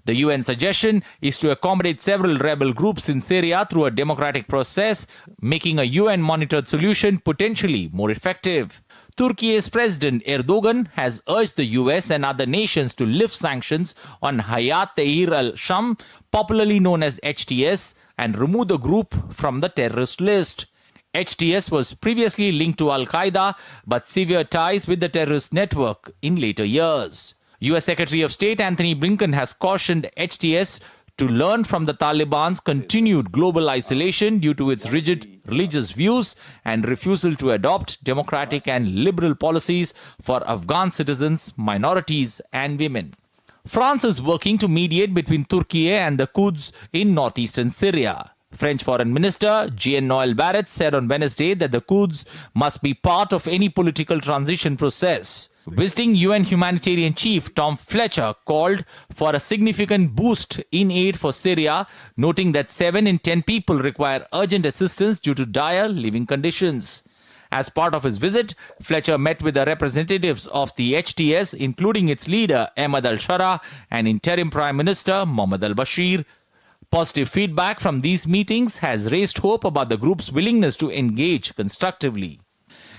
The UN suggestion is to accommodate several rebel groups in Syria through a democratic process, making a UN-monitored solution potentially more effective. Turkey's President Erdogan has urged the US and other nations to lift sanctions on Hayat Tahrir al-Sham, popularly known as HTS, and remove the group from the terrorist list. HTS was previously linked to Al-Qaeda but severed ties with the terrorist network in later years. US Secretary of State Anthony Blinken has cautioned HTS to learn from the Taliban's continued global isolation due to its rigid religious views and refusal to adopt democratic and liberal policies for Afghan citizens, minorities and women. France is working to mediate between Turkey and the Kurds in northeastern Syria. French Foreign Minister Jean-Noël Barrot said on Wednesday that the Kurds must be part of any political transition process. Visiting UN humanitarian chief Tom Fletcher called for a significant boost in aid for Syria, noting that 7 in 10 people require urgent assistance due to dire living conditions. As part of his visit, Fletcher met with the representatives of the HTS, including its leader Ahmad al-Shara and interim Prime Minister Mohamed al-Bashir. Positive feedback from these meetings has raised hope about the group's willingness to engage constructively.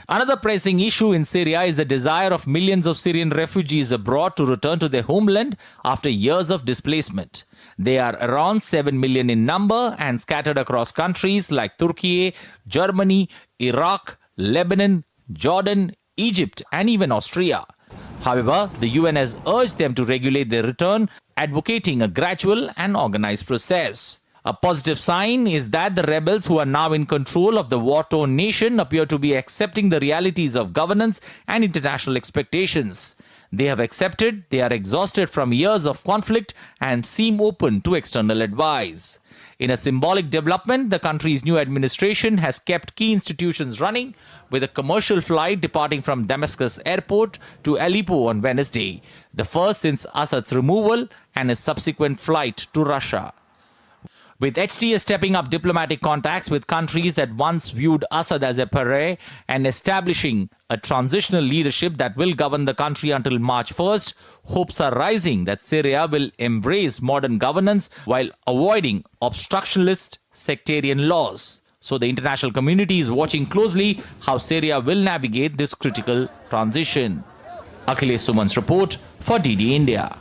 Another pressing issue in Syria is the desire of millions of Syrian refugees abroad to return to their homeland after years of displacement. They are around 7 million in number and scattered across countries like Turkey, Germany, Iraq, Lebanon, Jordan, Egypt, and even Austria. However, the UN has urged them to regulate their return, advocating a gradual and organized process. A positive sign is that the rebels who are now in control of the war-torn nation appear to be accepting the realities of governance and international expectations. They have accepted they are exhausted from years of conflict and seem open to external advice. In a symbolic development, the country's new administration has kept key institutions running, with a commercial flight departing from Damascus airport to Aleppo on Wednesday, the first since Assad's removal and his subsequent flight to Russia. With HTS stepping up diplomatic contacts with countries that once viewed Assad as a pariah and establishing a transitional leadership that will govern the country until March 1st, hopes are rising that Syria will embrace modern governance while avoiding obstructionist sectarian laws. So the international community is watching closely how Syria will navigate this critical transition. Akhilesh Suman's report for DD India.